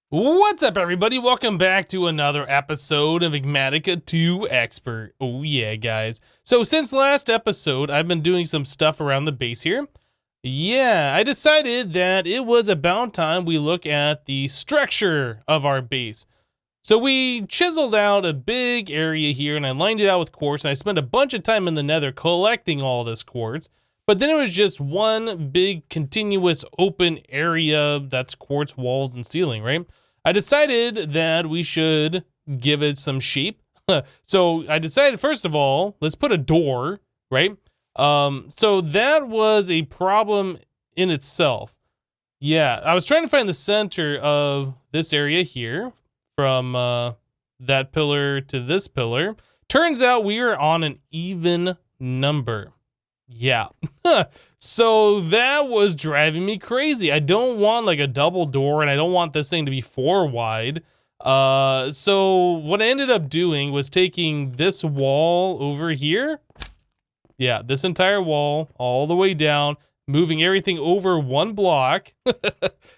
What's up, everybody? Welcome back to another episode of Enigmatica 2 Expert. Oh yeah, guys. So since last episode, I've been doing some stuff around the base here. Yeah, I decided that it was about time we look at the structure of our base. So we chiseled out a big area here, and I lined it out with quartz, and I spent a bunch of time in the nether collecting all this quartz. But then it was just one big continuous open area that's quartz walls and ceiling, right? I decided that we should give it some shape. So I decided, first of all, let's put a door, right? So that was a problem in itself. Yeah, I was trying to find the center of this area here from that pillar to this pillar. Turns out we are on an even number. Yeah. So that was driving me crazy. I don't want like a double door, and I don't want this thing to be 4 wide. So what I ended up doing was taking this wall over here. Yeah, this entire wall all the way down, moving everything over 1 block, and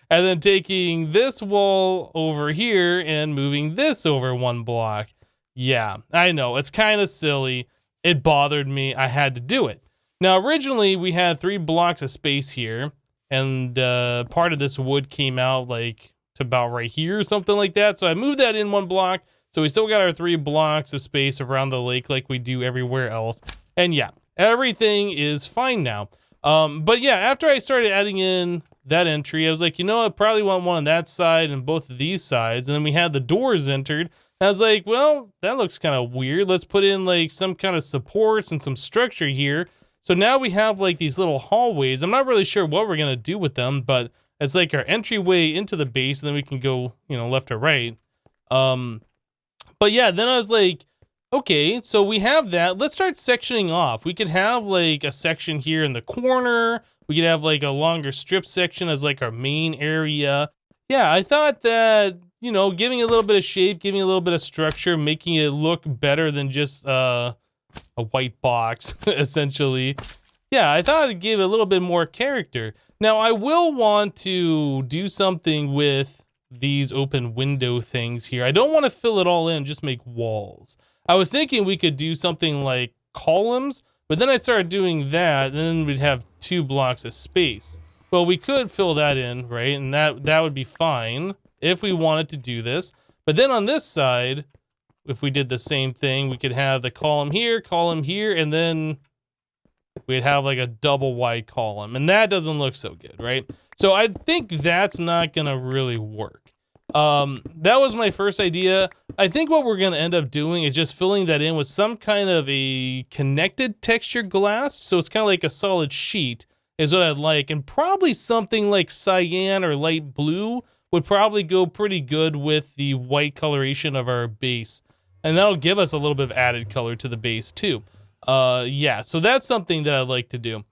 then taking this wall over here and moving this over 1 block. Yeah, I know, it's kind of silly. It bothered me. I had to do it. Now, originally, we had 3 blocks of space here, and part of this wood came out, like, to about right here or something like that, so I moved that in 1 block, so we still got our 3 blocks of space around the lake like we do everywhere else, and yeah, everything is fine now. But yeah, after I started adding in that entry, I was like, you know, I probably want one on that side and both of these sides, and then we had the doors entered, and I was like, well, that looks kind of weird, let's put in, like, some kind of supports and some structure here. So now we have like these little hallways. I'm not really sure what we're going to do with them, but it's like our entryway into the base, and then we can go, you know, left or right. But yeah, then I was like, okay, so we have that. Let's start sectioning off. We could have like a section here in the corner. We could have like a longer strip section as like our main area. Yeah, I thought that, you know, giving a little bit of shape, giving a little bit of structure, making it look better than just, a white box, essentially. Yeah, I thought it gave a little bit more character. Now, I will want to do something with these open window things here. I don't want to fill it all in, just make walls. I was thinking we could do something like columns, but then I started doing that, and then we'd have 2 blocks of space. Well, we could fill that in, right? And that would be fine if we wanted to do this. But then on this side, if we did the same thing, we could have the column here, and then we'd have like a double wide column, and that doesn't look so good, right? So I think that's not gonna really work. That was my first idea. I think what we're gonna end up doing is just filling that in with some kind of a connected texture glass, so it's kind of like a solid sheet is what I'd like, and probably something like cyan or light blue would probably go pretty good with the white coloration of our base. And that'll give us a little bit of added color to the base too. Yeah, so that's something that I'd like to do.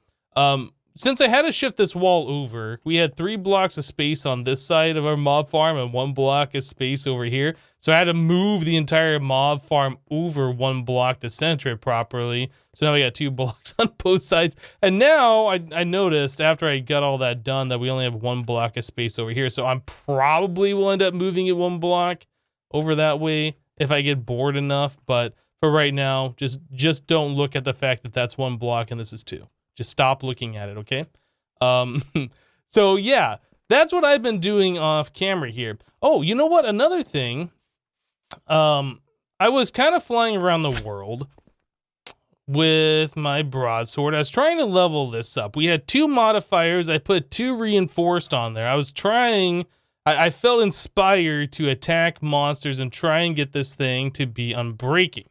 Since I had to shift this wall over, we had 3 blocks of space on this side of our mob farm and 1 block of space over here. So I had to move the entire mob farm over 1 block to center it properly. So now we got 2 blocks on both sides. And now I noticed after I got all that done that we only have 1 block of space over here. So I'm probably will end up moving it 1 block over that way if I get bored enough, but for right now, just don't look at the fact that that's 1 block and this is 2. Just stop looking at it, okay? So yeah, that's what I've been doing off camera here. Oh, you know what? Another thing, I was kind of flying around the world with my broadsword. I was trying to level this up. We had 2 modifiers. I put 2 reinforced on there. I was trying... I felt inspired to attack monsters and try and get this thing to be unbreaking.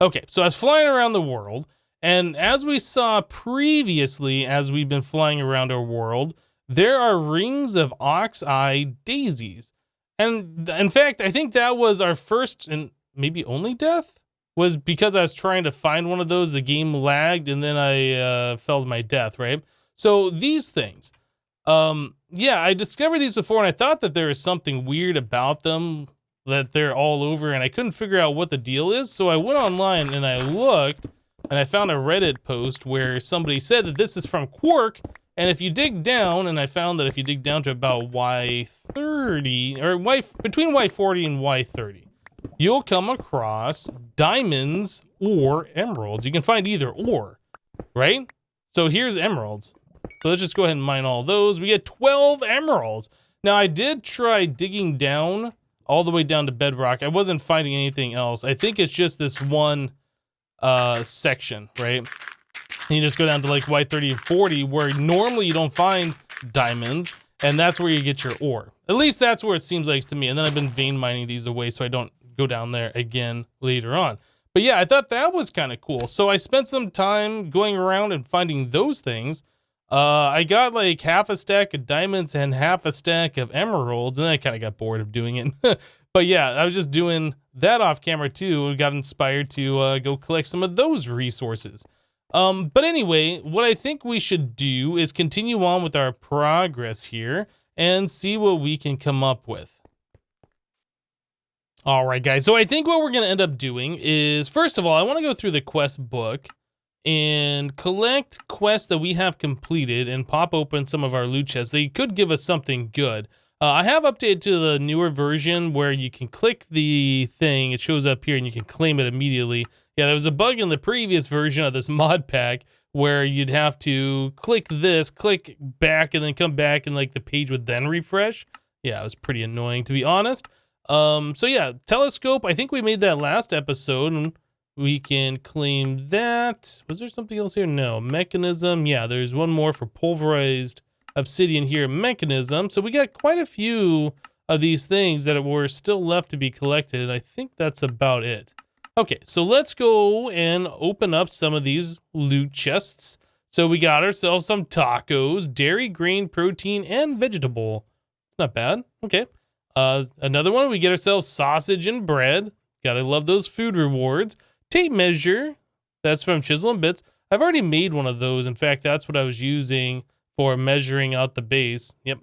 Okay, so I was flying around the world, and as we saw previously, as we've been flying around our world, there are rings of Oxide Daisies. And in fact, I think that was our first and maybe only death, was because I was trying to find one of those, the game lagged, and then I fell to my death, right? So these things. Yeah, I discovered these before, and I thought that there was something weird about them, that they're all over, and I couldn't figure out what the deal is, so I went online and I looked, and I found a Reddit post where somebody said that this is from Quark, And if you dig down, and I found that if you dig down to about Y30, or between Y40 and Y30, you'll come across diamonds or emeralds. You can find either or, right? So here's emeralds. So let's just go ahead and mine all those. We get 12 emeralds. Now I did try digging down all the way down to bedrock. I wasn't finding anything else. I think it's just this one section, right? And you just go down to like Y30 and 40 where normally you don't find diamonds, and that's where you get your ore. At least that's where it seems like to me. And then I've been vein mining these away so I don't go down there again later on. But yeah, I thought that was kind of cool. So I spent some time going around and finding those things. I got like half a stack of diamonds and half a stack of emeralds, and then I kind of got bored of doing it. But yeah, I was just doing that off camera too, and got inspired to go collect some of those resources. But anyway, what I think we should do is continue on with our progress here and see what we can come up with. All right, guys. So I think what we're going to end up doing is, first of all, I want to go through the quest book and collect quests that we have completed and pop open some of our loot chests. They could give us something good. I have updated to the newer version where you can click the thing, it shows up here, and you can claim it immediately. Yeah, there was a bug in the previous version of this mod pack where you'd have to click this, click back, and then come back, and like the page would then refresh. Yeah, it was pretty annoying, to be honest. So yeah, telescope, I think we made that last episode, and we can claim that. Was there something else here? No. Mechanism, yeah, there's one more for pulverized obsidian here, mechanism. So we got quite a few of these things that were still left to be collected, and I think that's about it. Okay, so let's go and open up some of these loot chests. So we got ourselves some tacos, dairy, grain, protein, and vegetable. It's not bad. Okay. Another one, we get ourselves sausage and bread. Gotta love those food rewards. Tape measure. That's from Chisel and Bits. I've already made one of those. In fact, that's what I was using for measuring out the base. Yep.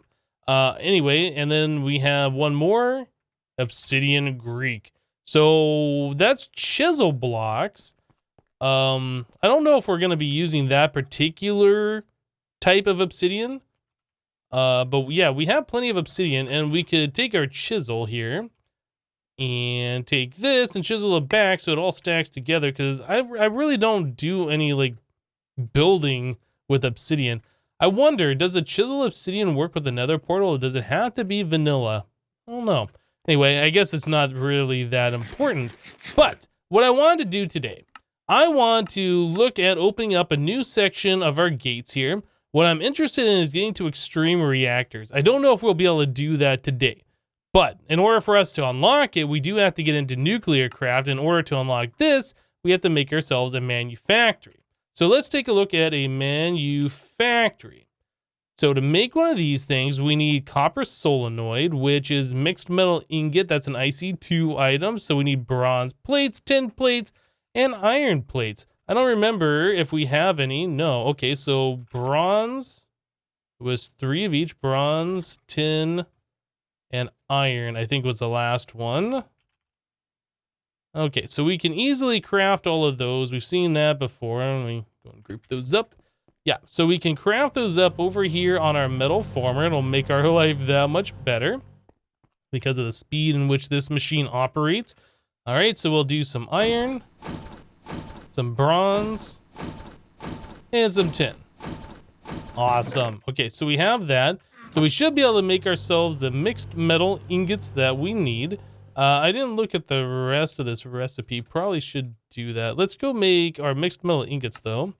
Anyway, and then we have one more, obsidian Greek. So that's chisel blocks. I don't know if we're going to be using that particular type of obsidian. But yeah, we have plenty of obsidian, and we could take our chisel here and take this and chisel it back so it all stacks together, because I really don't do any like building with obsidian. I wonder, does the chisel obsidian work with the nether portal, or does it have to be vanilla? I don't know. Anyway, I guess it's not really that important. But what I wanted to do today, I want to look at opening up a new section of our gates here. What I'm interested in is getting to extreme reactors. I don't know if we'll be able to do that today. But in order for us to unlock it, we do have to get into nuclear craft. In order to unlock this, we have to make ourselves a manufactory. So let's take a look at a manufactory. So to make one of these things, we need copper solenoid, which is mixed metal ingot. That's an IC2 item. So we need bronze plates, tin plates, and iron plates. I don't remember if we have any. No. Okay, so bronze was 3 of each. Bronze, tin, and iron, I think, was the last one. Okay, so we can easily craft all of those. We've seen that before. Let me go and group those up. Yeah, so we can craft those up over here on our metal former. It'll make our life that much better because of the speed in which this machine operates. All right, so we'll do some iron, some bronze, and some tin. Awesome. Okay, so we have that. So we should be able to make ourselves the mixed metal ingots that we need. I didn't look at the rest of this recipe. Probably should do that. Let's go make our mixed metal ingots, though.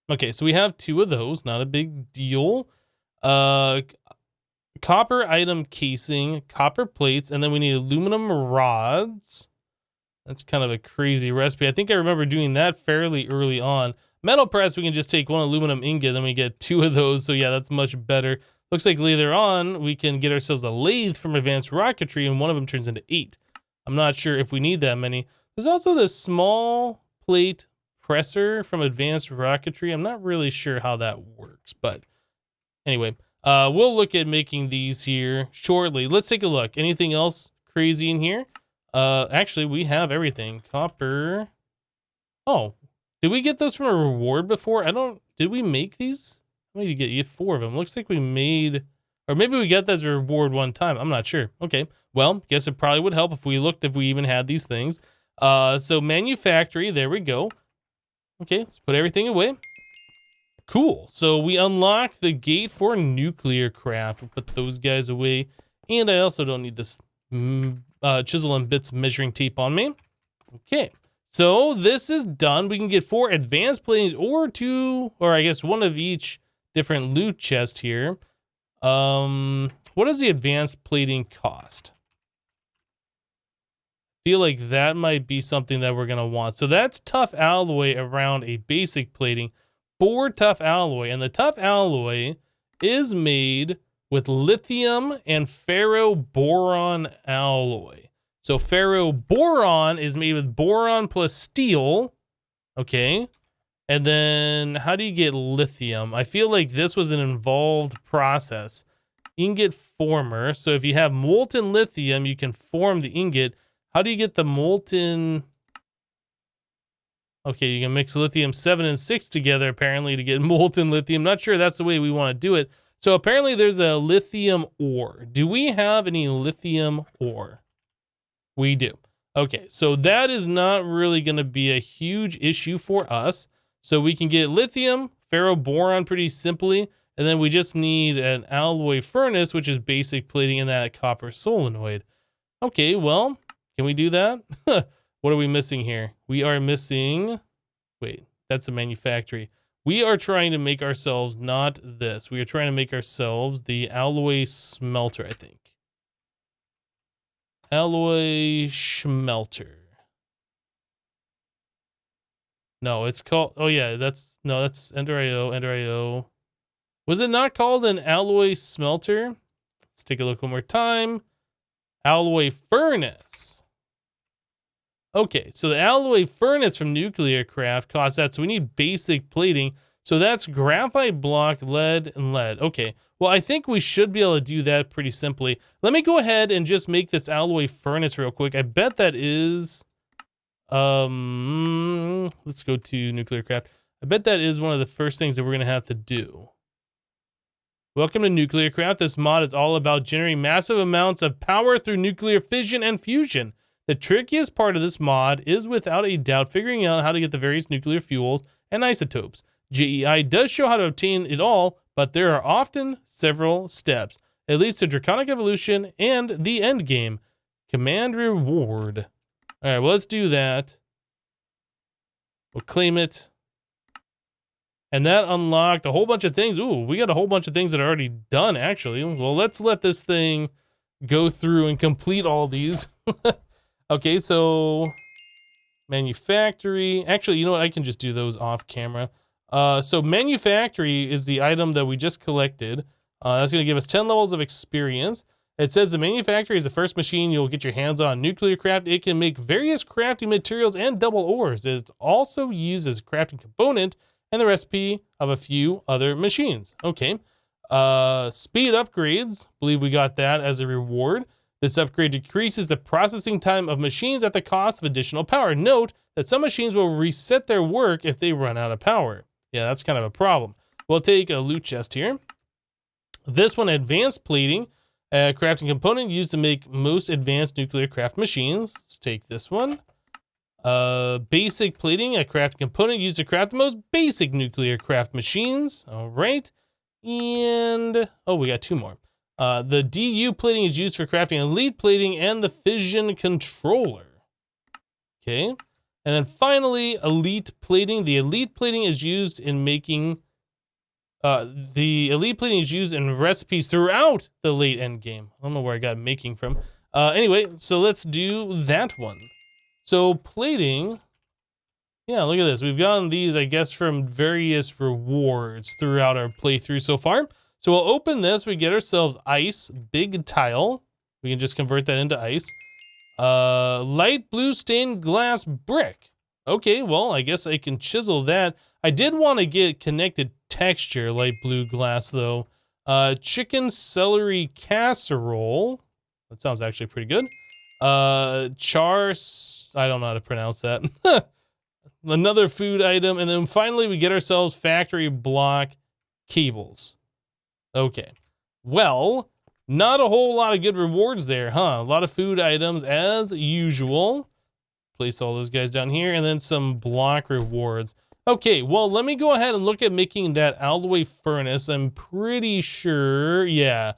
Okay, so we have 2 of those. Not a big deal. Copper item casing, copper plates, and then we need aluminum rods. That's kind of a crazy recipe. I think I remember doing that fairly early on. Metal press, we can just take 1 aluminum ingot, then we get 2 of those. So yeah, that's much better. Looks like later on, we can get ourselves a lathe from advanced rocketry, and one of them turns into 8. I'm not sure if we need that many. There's also this small plate presser from advanced rocketry. I'm not really sure how that works, but anyway, we'll look at making these here shortly. Let's take a look. Anything else crazy in here? Actually, we have everything. Copper. Oh, did we get those from a reward before? Did we make these? How many did you get? You get 4 of them. Looks like we made, or maybe we got that as a reward one time. I'm not sure. Okay. Well, guess it probably would help if we looked if we even had these things. So Manufactory, there we go. Okay, let's put everything away. Cool. So we unlocked the gate for nuclear craft. We'll put those guys away. And I also don't need this chisel and bits measuring tape on me. Okay. So this is done. We can get 4 advanced platings or 2, or I guess 1 of each different loot chest here. What does the advanced plating cost? Feel like that might be something that we're going to want. So that's tough alloy around a basic plating. 4 tough alloy. And the tough alloy is made with lithium and ferroboron alloy. So ferroboron is made with boron plus steel. Okay. And then how do you get lithium? I feel like this was an involved process. Ingot former. So if you have molten lithium, you can form the ingot. How do you get the molten? Okay, you can mix lithium 7 and 6 together apparently to get molten lithium. Not sure that's the way we want to do it. So apparently there's a lithium ore. Do we have any lithium ore? We do. Okay, so that is not really going to be a huge issue for us. So we can get lithium, ferroboron pretty simply, and then we just need an alloy furnace, which is basic plating in that copper solenoid. Okay, well, can we do that? What are we missing here? We are missing, wait, that's a manufactory. We are trying to make ourselves not this. We are trying to make ourselves the Alloy Smelter, I think. Alloy Smelter. No, it's called, oh yeah, that's Ender IO. Was it not called an Alloy Smelter? Let's take a look one more time. Alloy Furnace. Okay, so the alloy furnace from nuclear craft costs that, so we need basic plating. So that's graphite block, lead, and lead. Okay, well, I think we should be able to do that pretty simply. Let me go ahead and just make this alloy furnace real quick. I bet that is, let's go to nuclear craft. I bet that is one of the first things that we're gonna have to do. Welcome to Nuclear Craft. This mod is all about generating massive amounts of power through nuclear fission and fusion. The trickiest part of this mod is without a doubt figuring out how to get the various nuclear fuels and isotopes. JEI does show how to obtain it all, but there are often several steps. It leads to Draconic Evolution and the end game. Command reward. All right, well, let's do that. We'll claim it. And that unlocked a whole bunch of things. Ooh, we got a whole bunch of things that are already done, actually. Well, let's let this thing go through and complete all these. Okay, so Manufactory. Actually, you know what? I can just do those off camera. So Manufactory is the item that we just collected. That's going to give us 10 levels of experience. It says the Manufactory is the first machine you'll get your hands on. Nuclear craft, it can make various crafting materials and double ores. It's also used as a crafting component and the recipe of a few other machines. Okay. Speed upgrades. Believe we got that as a reward. This upgrade decreases the processing time of machines at the cost of additional power. Note that some machines will reset their work if they run out of power. Yeah, that's kind of a problem. We'll take a loot chest here. This one, advanced plating, a crafting component used to make most advanced nuclear craft machines. Let's take this one. Basic plating, a crafting component used to craft the most basic nuclear craft machines. All right. And, oh, we got 2 more. The DU plating is used for crafting elite plating and the Fission Controller. Okay. And then finally, elite plating. The elite plating is used in making, in recipes throughout the late end game. I don't know where I got making from. Anyway, so let's do that one. So plating, yeah, look at this. We've gotten these, I guess, from various rewards throughout our playthrough so far. So we'll open this, we get ourselves ice, big tile. We can just convert that into ice. Light blue stained glass brick. Okay, well, I guess I can chisel that. I did want to get connected texture, light blue glass though. Chicken celery casserole. That sounds actually pretty good. I don't know how to pronounce that. Another food item. And then finally we get ourselves factory block cables. Okay. Well, not a whole lot of good rewards there, huh? A lot of food items as usual. Place all those guys down here, and then some block rewards. Okay, well, let me go ahead and look at making that alloy furnace. I'm pretty sure, yeah,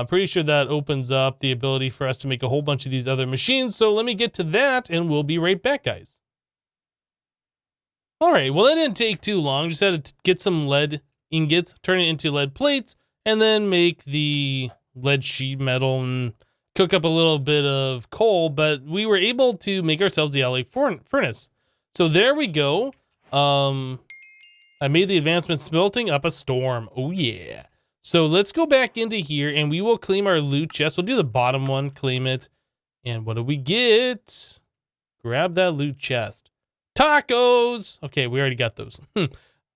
pretty sure that opens up the ability for us to make a whole bunch of these other machines. So let me get to that, and we'll be right back, guys. All right, well, that didn't take too long. Just had to get some lead ingots, turn it into lead plates, and then make the lead sheet metal and cook up a little bit of coal, but we were able to make ourselves the alloy furnace. So there we go. I made the advancement smelting up a storm. Oh yeah. So let's go back into here and we will claim our loot chest. We'll do the bottom one, claim it. And what do we get? Grab that loot chest. Tacos! Okay, we already got those.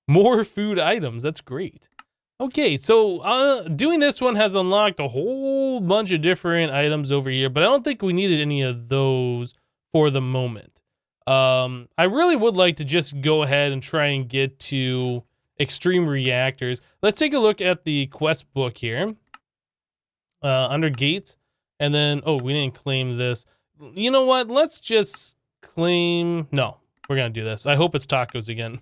More food items, that's great. Okay, so doing this one has unlocked a whole bunch of different items over here, but I don't think we needed any of those for the moment. I really would like to just go ahead and try and get to extreme reactors. Let's take a look at the quest book here. Under gates, and then, oh, we didn't claim this. You know what? Let's just claim, no, we're gonna do this. I hope it's tacos again.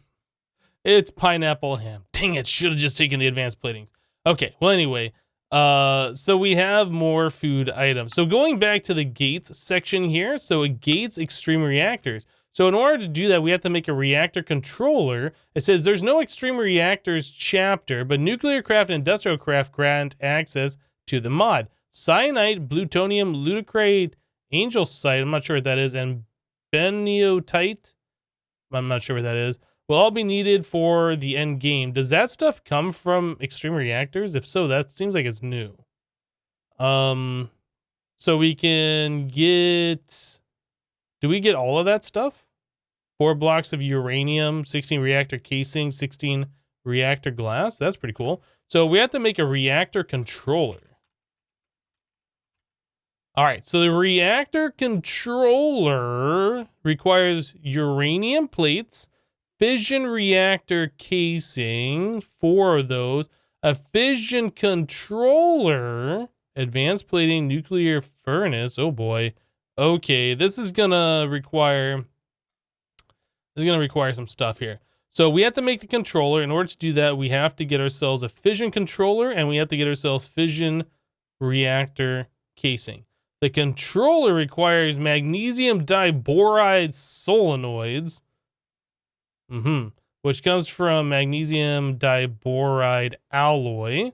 It's pineapple ham. Dang it, should have just taken the advanced platings. Okay, well anyway, so we have more food items. So going back to the gates section here, so it gates extreme reactors. So in order to do that, we have to make a reactor controller. It says there's no extreme reactors chapter, but nuclear craft and industrial craft grant access to the mod. Cyanide, plutonium, ludicrate, angel site, I'm not sure what that is, and beniotite, I'm not sure what that is, will all be needed for the end game. Does that stuff come from extreme reactors? If so, that seems like it's new. So we can get, do we get all of that stuff? 4 blocks of uranium, 16 reactor casing, 16 reactor glass. That's pretty cool. So we have to make a reactor controller. All right, so the reactor controller requires uranium plates, fission reactor casing, 4 of those, a fission controller, advanced plating, nuclear furnace. Oh boy. Okay, this is gonna require some stuff here. So we have to make the controller. In order to do that, we have to get ourselves a fission controller and we have to get ourselves fission reactor casing. The controller requires magnesium diboride solenoids, which comes from magnesium diboride alloy,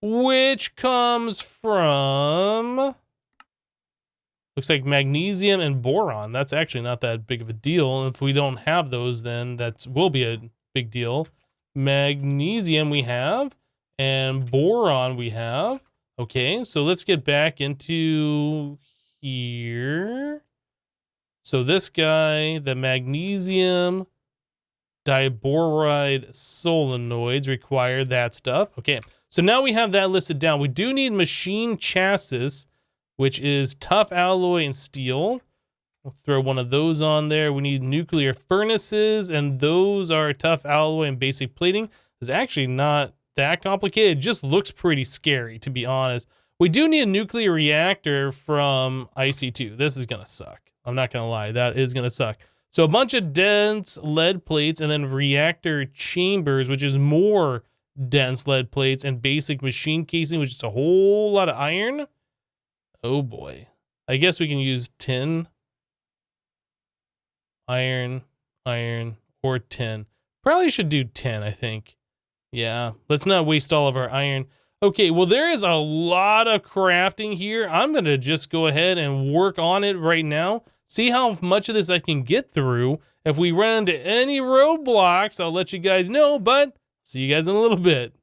which comes from, looks like magnesium and boron. That's actually not that big of a deal. If we don't have those, then that will be a big deal. Magnesium we have, and boron we have. Okay, so let's get back into here. So this guy, the magnesium diboride solenoids require that stuff. Okay, so now we have that listed down. We do need machine chassis, which is tough alloy and steel. We'll throw one of those on there. We need nuclear furnaces, and those are tough alloy and basic plating. It's actually not that complicated. It just looks pretty scary, to be honest. We do need a nuclear reactor from IC2. This is gonna suck. I'm not gonna lie, that is gonna suck. So a bunch of dense lead plates and then reactor chambers, which is more dense lead plates, and basic machine casing, which is a whole lot of iron. Oh boy. I guess we can use tin, iron, or tin. Probably should do tin, I think. Yeah, let's not waste all of our iron. Okay, well, there is a lot of crafting here. I'm going to just go ahead and work on it right now. See how much of this I can get through. If we run into any roadblocks, I'll let you guys know, but see you guys in a little bit.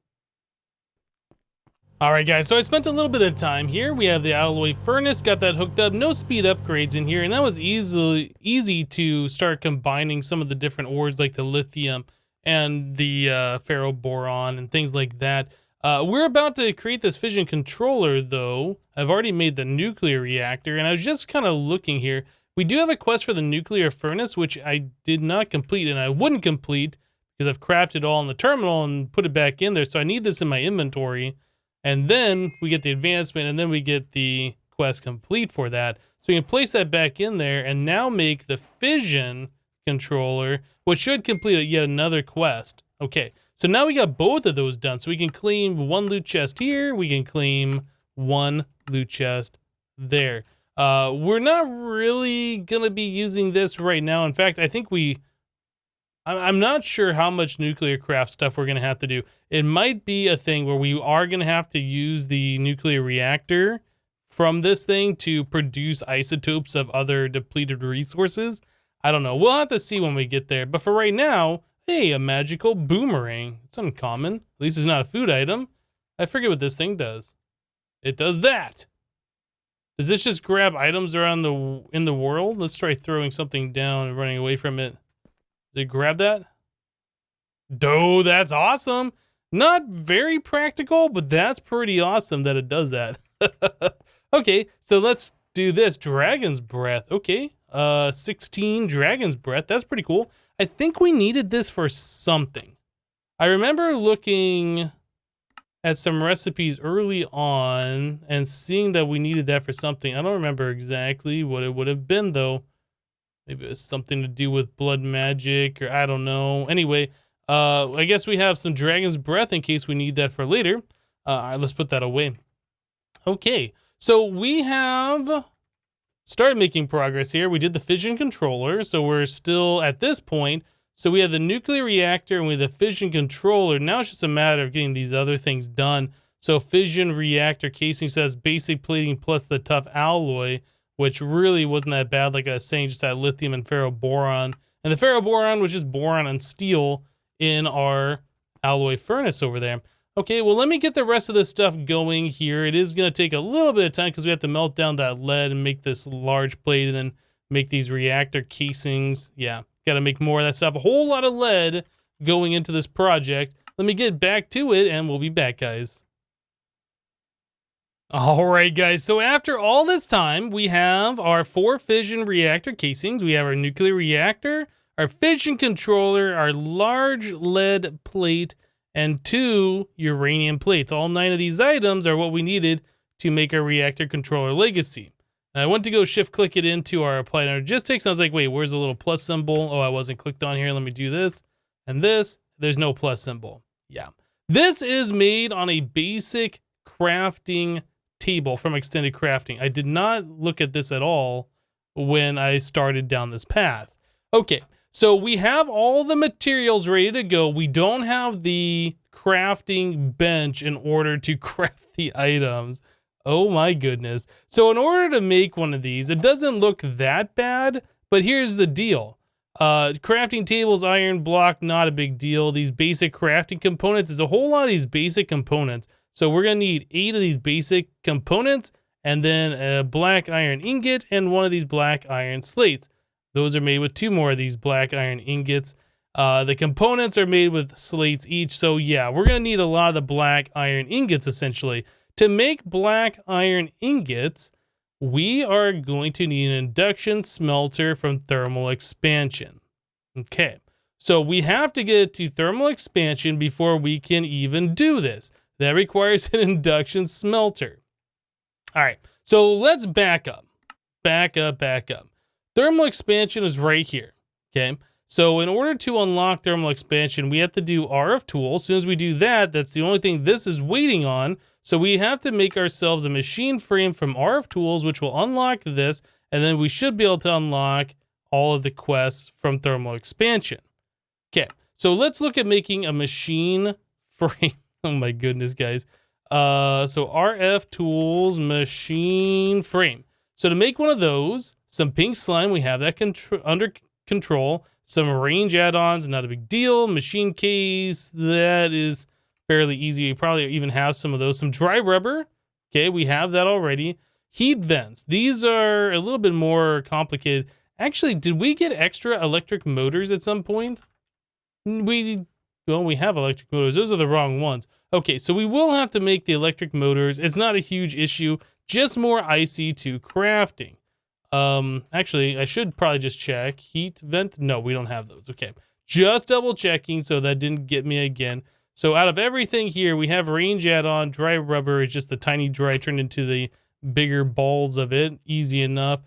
All right, guys, so I spent a little bit of time here. We have the alloy furnace, got that hooked up, no speed upgrades in here, and that was easy to start combining some of the different ores like the lithium and the ferroboron and things like that. We're about to create this fission controller, though. I've already made the nuclear reactor, and I was just kind of looking here. We do have a quest for the nuclear furnace, which I did not complete, and I wouldn't complete because I've crafted it all in the terminal and put it back in there. So I need this in my inventory. And then we get the advancement, and then we get the quest complete for that. So we can place that back in there and now make the Fission Controller, which should complete yet another quest. Okay, so now we got both of those done. So we can claim one loot chest here. We can claim one loot chest there. We're not really going to be using this right now. In fact, I think I'm not sure how much nuclear craft stuff we're going to have to do. It might be a thing where we are going to have to use the nuclear reactor from this thing to produce isotopes of other depleted resources. I don't know. We'll have to see when we get there. But for right now, hey, a magical boomerang. It's uncommon. At least it's not a food item. I forget what this thing does. It does that. Does this just grab items around in the world? Let's try throwing something down and running away from it. Does it grab that? Oh, that's awesome. Not very practical, but that's pretty awesome that it does that. Okay, so let's do this. Dragon's Breath. Okay, 16 Dragon's Breath. That's pretty cool. I think we needed this for something. I remember looking at some recipes early on and seeing that we needed that for something. I don't remember exactly what it would have been, though. Maybe it was something to do with blood magic, or I don't know. Anyway, I guess we have some Dragon's Breath in case we need that for later. All right, let's put that away. Okay, so we have started making progress here. We did the Fission Controller, so we're still at this point. So we have the nuclear reactor and we have the Fission Controller. Now it's just a matter of getting these other things done. So Fission Reactor casing says basic plating plus the tough alloy, which really wasn't that bad. Like I was saying, just had lithium and ferroboron. And the ferroboron was just boron and steel in our alloy furnace over there. Okay, well, let me get the rest of this stuff going here. It is going to take a little bit of time because we have to melt down that lead and make this large plate and then make these reactor casings. Yeah, got to make more of that stuff. A whole lot of lead going into this project. Let me get back to it and we'll be back, guys. All right, guys. So after all this time, we have our 4 fission reactor casings. We have our nuclear reactor, our fission controller, our large lead plate, and 2 uranium plates. All 9 of these items are what we needed to make our reactor controller legacy. And I went to go shift click it into our applied energistics. And I was like, wait, where's the little plus symbol? Oh, I wasn't clicked on here. Let me do this and this. There's no plus symbol. Yeah. This is made on a basic crafting table from Extended Crafting. I did not look at this at all when I started down this path. Okay. So we have all the materials ready to go. We don't have the crafting bench in order to craft the items. Oh my goodness. So in order to make one of these, it doesn't look that bad, but here's the deal. Crafting tables, iron block, not a big deal. These basic crafting components, there's a whole lot of these basic components. So we're going to need 8 of these basic components and then a black iron ingot and 1 of these black iron slates. Those are made with 2 more of these black iron ingots. The components are made with slates each. So yeah, we're going to need a lot of the black iron ingots essentially. To make black iron ingots, we are going to need an induction smelter from thermal expansion. Okay, so we have to get to thermal expansion before we can even do this. That requires an induction smelter. All right, so let's back up. Back up. Thermal expansion is right here, okay? So in order to unlock thermal expansion, we have to do RF tool. As soon as we do that, that's the only thing this is waiting on. So we have to make ourselves a machine frame from RF tools, which will unlock this, and then we should be able to unlock all of the quests from thermal expansion. Okay, so let's look at making a machine frame. Oh my goodness, guys. So RF tools, machine frame. So to make one of those, some pink slime, we have that under control. Some range add-ons, not a big deal. Machine case, that is fairly easy. We probably even have some of those. Some dry rubber, okay, we have that already. Heat vents, these are a little bit more complicated. Actually, did we get extra electric motors at some point? We have electric motors. Those are the wrong ones. Okay, so we will have to make the electric motors. It's not a huge issue, just more IC2 crafting. Actually, I should probably just check. Heat vent? No, we don't have those. Okay. Just double checking so that didn't get me again. So out of everything here, we have range add-on. Dry rubber is just the tiny dry turned into the bigger balls of it. Easy enough.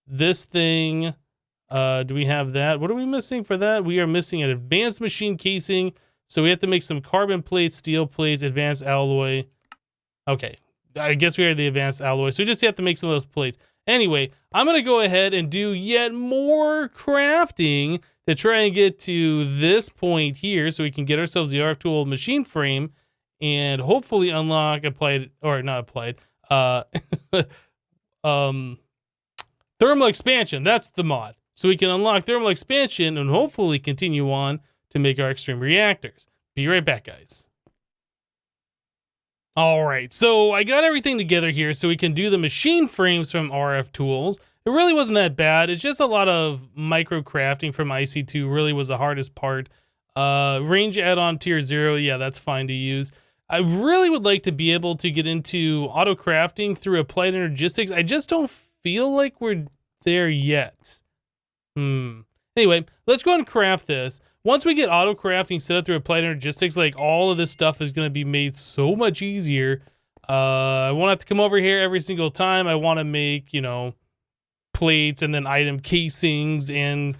This thing, do we have that? What are we missing for that? We are missing an advanced machine casing. So we have to make some carbon plates, steel plates, advanced alloy. Okay, I guess we are the advanced alloy. So we just have to make some of those plates. Anyway, I'm going to go ahead and do yet more crafting to try and get to this point here so we can get ourselves the RF tool machine frame and hopefully unlock applied, or not applied, thermal expansion. That's the mod. So we can unlock thermal expansion and hopefully continue on to make our extreme reactors. Be right back, guys. All right, so I got everything together here so we can do the machine frames from RF tools. It really wasn't that bad. It's just a lot of micro crafting from IC2 really was the hardest part. Range add-on tier 0, yeah, that's fine to use. I really would like to be able to get into auto crafting through applied energistics. I just don't feel like we're there yet. Anyway, let's go ahead and craft this. Once we get auto crafting set up through applied energistics, like all of this stuff is going to be made so much easier. I won't have to come over here every single time. I want to make, you know, plates and then item casings and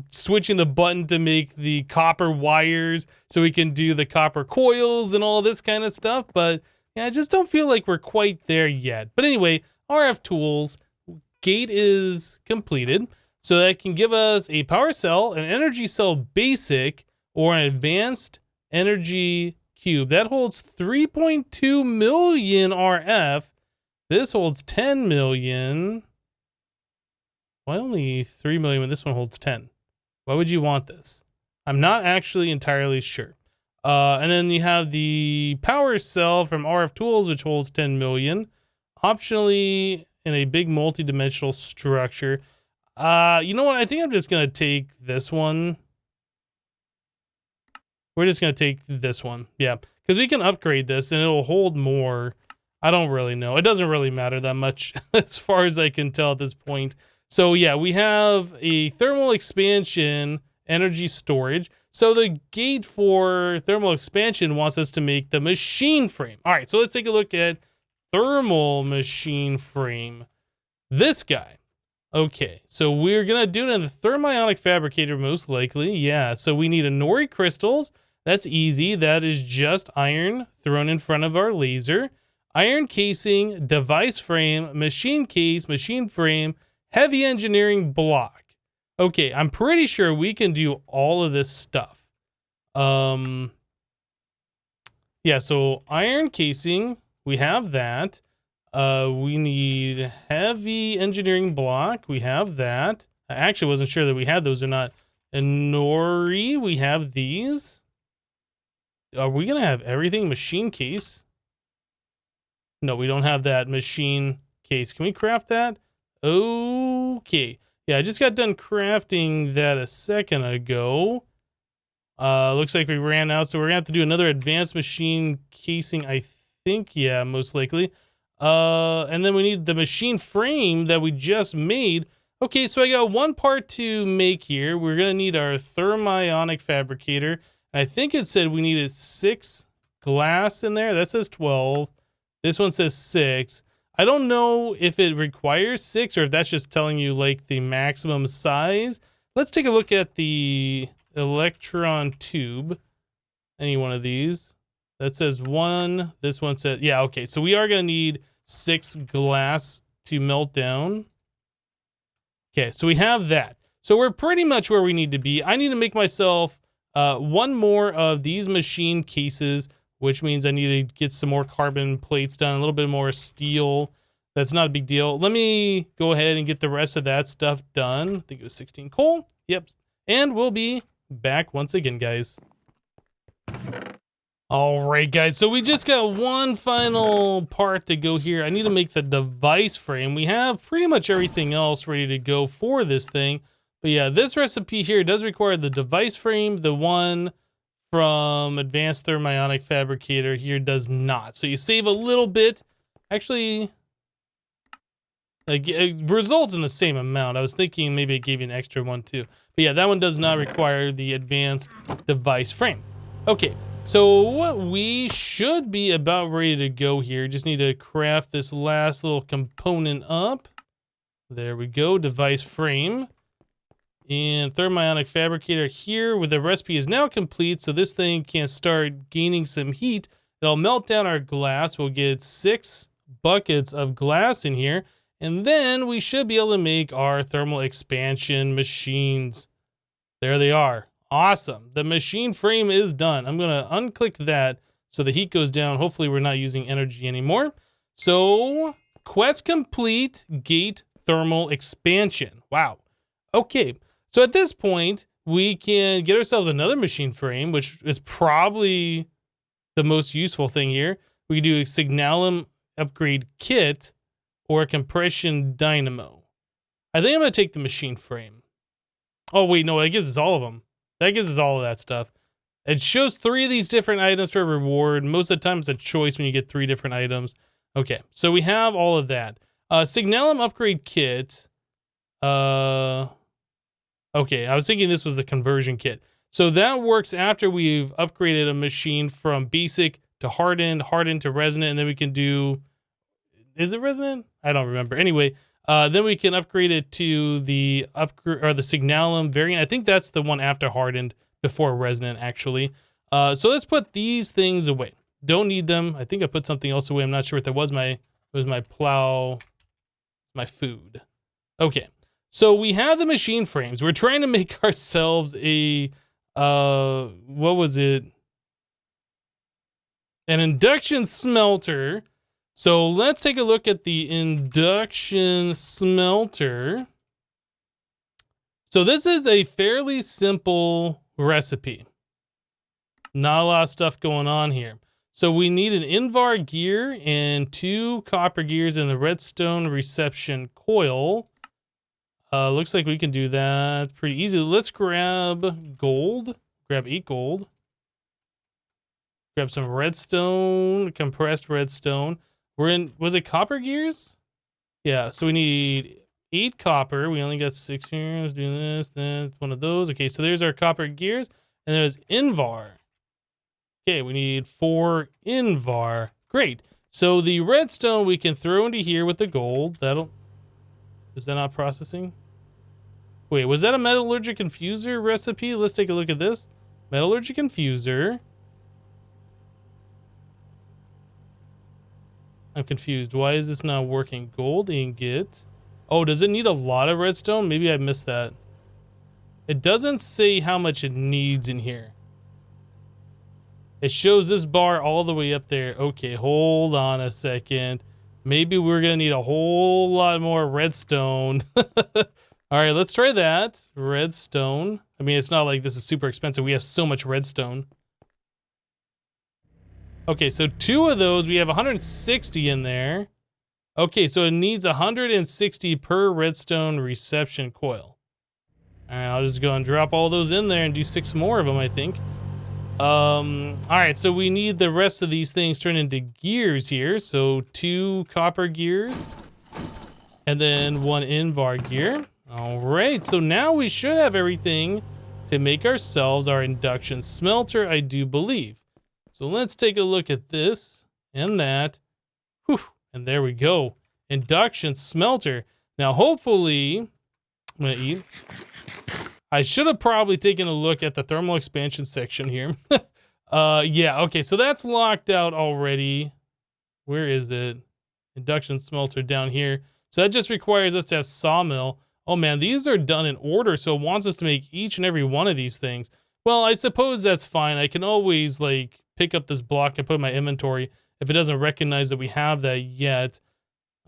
switching the button to make the copper wires so we can do the copper coils and all this kind of stuff. But yeah, I just don't feel like we're quite there yet. But anyway, RF tools, gate is completed. So that can give us a power cell, an energy cell basic, or an advanced energy cube. That holds 3.2 million RF. This holds 10 million. Why only 3 million when this one holds 10? Why would you want this? I'm not actually entirely sure. And then you have the power cell from RF tools, which holds 10 million. Optionally in a big multi-dimensional structure. You know what? I think I'm just going to take this one. We're just going to take this one. Yeah, because we can upgrade this and it'll hold more. I don't really know. It doesn't really matter that much as far as I can tell at this point. So yeah, we have a thermal expansion energy storage. So the gate for thermal expansion wants us to make the machine frame. All right, so let's take a look at thermal machine frame. This guy. Okay, so we're going to do it in the Thermionic Fabricator most likely. Yeah, so we need Nori crystals. That's easy. That is just iron thrown in front of our laser. Iron casing, device frame, machine case, machine frame, heavy engineering block. Okay, I'm pretty sure we can do all of this stuff. Yeah, so iron casing, we have that. We need heavy engineering block. We have that. I actually wasn't sure that we had those or not. And Nori, we have these. Are we going to have everything? Machine case? No, we don't have that machine case. Can we craft that? Okay. Yeah, I just got done crafting that a second ago. Looks like we ran out, so we're going to have to do another advanced machine casing, I think. Yeah, most likely. And then we need the machine frame that we just made. Okay, so I got one part to make here. We're going to need our Thermionic Fabricator. I think it said we needed 6 glass in there. That says 12. This one says 6. I don't know if it requires 6 or if that's just telling you like the maximum size. Let's take a look at the electron tube. Any one of these. That says 1. This one says, yeah, okay. So we are going to need 6 glass to melt down. Okay, so we have that. So we're pretty much where we need to be. I need to make myself one more of these machine cases, which means I need to get some more carbon plates done, a little bit more steel. That's not a big deal. Let me go ahead and get the rest of that stuff done. I think it was 16 coal. Yep. And we'll be back once again, guys. All right, guys. So we just got one final part to go here. I need to make the device frame. We have pretty much everything else ready to go for this thing. But yeah, this recipe here does require the device frame. The one from Advanced Thermionic Fabricator here does not. So you save a little bit. Actually, Like, it results in the same amount. I was thinking maybe it gave you an extra one too. But yeah, that one does not require the advanced device frame. Okay, so we should be about ready to go here. Just need to craft this last little component up. There we go, device frame. And Thermionic Fabricator here with the recipe is now complete, so this thing can start gaining some heat. It'll melt down our glass. We'll get 6 buckets of glass in here, and then we should be able to make our thermal expansion machines. There they are. Awesome. The machine frame is done. I'm going to unclick that so the heat goes down. Hopefully we're not using energy anymore. So, quest complete, gate thermal expansion. Wow. Okay. So at this point, we can get ourselves another machine frame, which is probably the most useful thing here. We can do a signalum upgrade kit or a compression dynamo. I think I'm going to take the machine frame. Oh, wait, no, that gives us all of them. That gives us all of that stuff. It shows 3 of these different items for a reward. Most of the time, it's a choice when you get 3 different items. Okay, so we have all of that. Signalum upgrade kit. Okay, I was thinking this was the conversion kit. So that works after we've upgraded a machine from basic to hardened, hardened to resonant, and then we can do... Is it resonant? I don't remember. Anyway, then we can upgrade it to the the signalum variant. I think that's the one after hardened, before resonant, actually. So let's put these things away. Don't need them. I think I put something else away. I'm not sure what that was. It was my plow, my food. Okay. So we have the machine frames. We're trying to make ourselves a, what was it? An induction smelter. So let's take a look at the induction smelter. So this is a fairly simple recipe. Not a lot of stuff going on here. So we need an Invar gear and 2 copper gears and the redstone reception coil. Looks like we can do that pretty easily. Let's grab gold. Grab 8 gold. Grab some redstone, compressed redstone. We're in, was it copper gears? Yeah, so we need 8 copper. We only got 6 here. Let's do this, then one of those. Okay, so there's our copper gears. And there's Invar. Okay, we need 4 Invar. Great. So the redstone we can throw into here with the gold. That'll... Is that not processing? Wait, was that a metallurgic infuser recipe? Let's take a look at this. Metallurgic infuser. I'm confused. Why is this not working? Gold ingot. Oh, does it need a lot of redstone? Maybe I missed that. It doesn't say how much it needs in here. It shows this bar all the way up there. Okay, hold on a second. Maybe we're going to need a whole lot more redstone. All right, let's try that. Redstone. I mean, it's not like this is super expensive. We have so much redstone. Okay, so 2 of those. We have 160 in there. Okay, so it needs 160 per redstone reception coil. All right, I'll just go and drop all those in there and do 6 more of them, I think. All right, so we need the rest of these things turned into gears here. So 2 copper gears and then 1 Invar gear. All right, so now we should have everything to make ourselves our induction smelter, I do believe. So let's take a look at this and that. Whew, and there we go. Induction smelter. Now, hopefully, I'm gonna eat. I should have probably taken a look at the thermal expansion section here. Yeah, okay, so that's locked out already. Where is it? Induction smelter down here. So that just requires us to have sawmill. Oh man, these are done in order, so it wants us to make each and every one of these things. Well, I suppose that's fine. I can always, like, pick up this block and put it in my inventory if it doesn't recognize that we have that yet.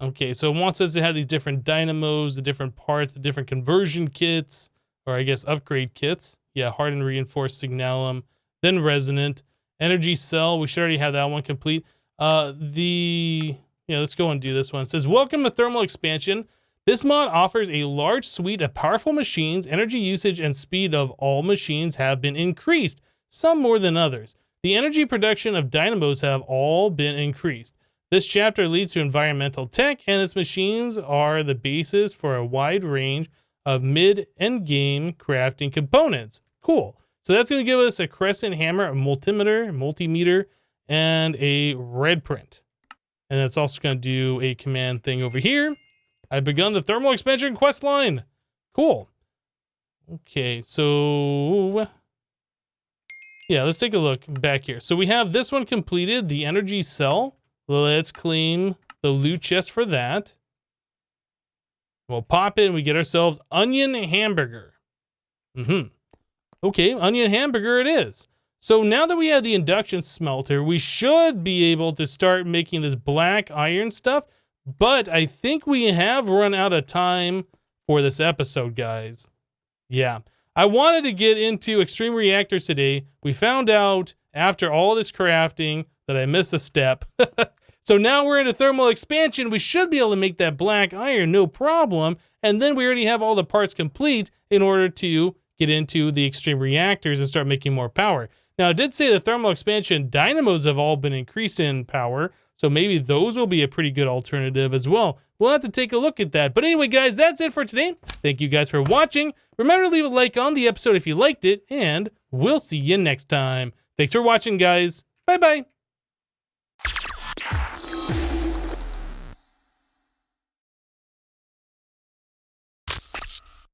Okay, so it wants us to have these different dynamos, the different parts, the different conversion kits, or I guess upgrade kits. Yeah, hardened, reinforced, signalum, then resonant. Energy cell, we should already have that one complete. Yeah, let's go and do this one. It says, welcome to thermal expansion. This mod offers a large suite of powerful machines. Energy usage and speed of all machines have been increased, some more than others. The energy production of dynamos have all been increased. This chapter leads to environmental tech, and its machines are the basis for a wide range of mid-end game crafting components. Cool. So that's going to give us a crescent hammer, a multimeter, and a red print. And that's also going to do a command thing over here. I've begun the thermal expansion quest line. Cool. Okay, so yeah, let's take a look back here. So we have this one completed, the energy cell. Let's claim the loot chest for that. We'll pop it and we get ourselves onion hamburger. Okay, onion hamburger it is. So now that we have the induction smelter, we should be able to start making this black iron stuff. But I think we have run out of time for this episode, guys. Yeah, I wanted to get into extreme reactors today. We found out after all this crafting that I missed a step. So now we're into thermal expansion. We should be able to make that black iron, no problem. And then we already have all the parts complete in order to get into the extreme reactors and start making more power. Now, I did say the thermal expansion dynamos have all been increased in power, so maybe those will be a pretty good alternative as well. We'll have to take a look at that. But anyway, guys, that's it for today. Thank you guys for watching. Remember to leave a like on the episode if you liked it, and we'll see you next time. Thanks for watching, guys. Bye-bye.